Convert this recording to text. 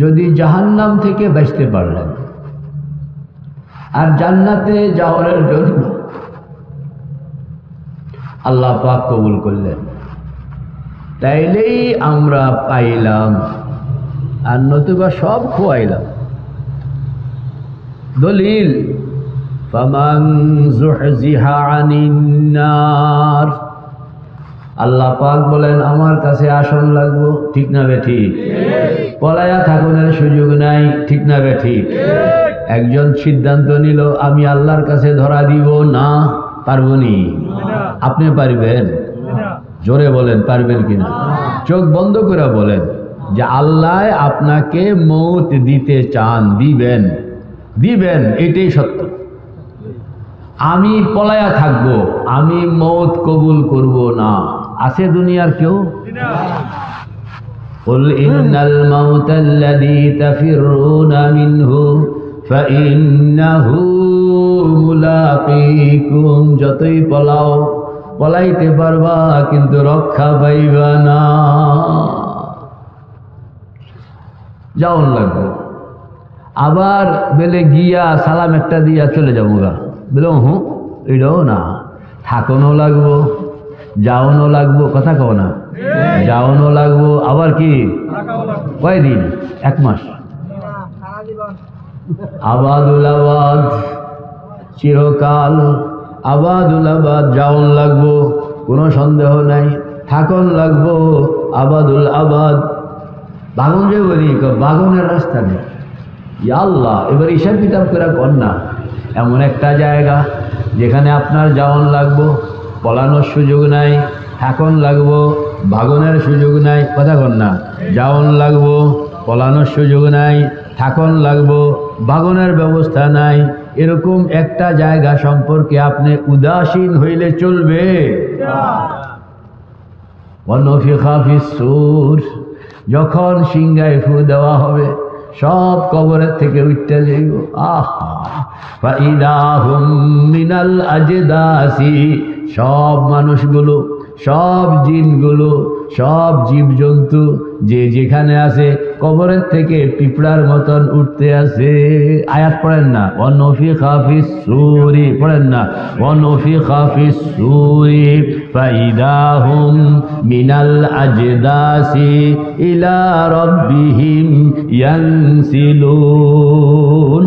যদি জাহান্নাম থেকে বাঁচতে পারলেন আর জান্নাতে যাওয়ার জন্য আল্লাহ পাক কবুল করলেন, তাইলেই আমরা পাইলাম, আর নতুবা সব খোয়াইলাম। দলিল ফামান যুহজিহা আনিন নার, আল্লাহ পাক বলেন আমার কাছে আসন লাগবো, ঠিক না বেঠিক? পলায়া থাকুনের সুযোগ নাই, ঠিক না বেঠিক? একজন সিদ্ধান্ত নিল আমি আল্লাহর কাছে ধরা দিব না, পারবনি? আপনি পারবেন? জোরে বলেন পারবেন কিনা? চোখ বন্ধ করে বলেন যে আল্লাহ আপনাকে মৌত দিতে চান, দিবেন, দিবেন, এটাই সত্য। আমি পলায়া থাকবো, আমি মৌত কবুল করব না। আছে দুনিয়ার কেউ? قل إن الموت الذي تفرون منه فإنه ملاقيكم, যতই পলাও পলাইতে পারবা কিন্তু রক্ষা পাইবা না। যাওন লাগবে, আবার বেলে গিয়া সালাম একটা দিয়া চলে যাবো গা, বলে হুঁ এটাও না, থাকনও লাগবো, যাওনও লাগবো, কথা কও না, যাওনও লাগবো, আবার কি কয়দিন? 1 মাস। আবাদুল আবাদ, চিরকাল আবাদুল আবাদ, যাওন লাগবো, কোনো সন্দেহ নাই, থাকন লাগবো, আবাদুল আবাদ। বাগন যে বলি, বাগনের রাস্তা নেই। আল্লাহ, এবার হিসাব কিতাব করে কর না। এমন একটা জায়গা যেখানে আপনার যাওন লাগবো, পলানোর সুযোগ নাই, থাকন লাগবো, ভাগনের সুযোগ নাই, কথা কর না, যাওন লাগবো, পলানোর সুযোগ নাই, থাকন লাগবো, ভাগনের ব্যবস্থা নাই, এরকম একটা জায়গা সম্পর্কে আপনি উদাসীন হইলে চলবে? ওয়ানফিখা ফিস-সূর, যখন সিংহায় ফু দেওয়া হবে সব কবরের থেকে উঠতে যাইব। আহা, ফাইদা হুম মিনাল আজদাসি, সব মানুষগুলো, সব জিনগুলো, সব জীবজন্তু যে যেখানে আছে কবরের থেকে পিঁপড়ার মতন উঠতে আছে। আয়াত পড়েন না, ওয়ানফিখা ফিস-সূরি, পড়েন না, ওয়ানফিখা ফিস-সূরি ফাইদা হুম মিনাল আজদাসি ইলা রাব্বিহিম ইয়ানসিলুন।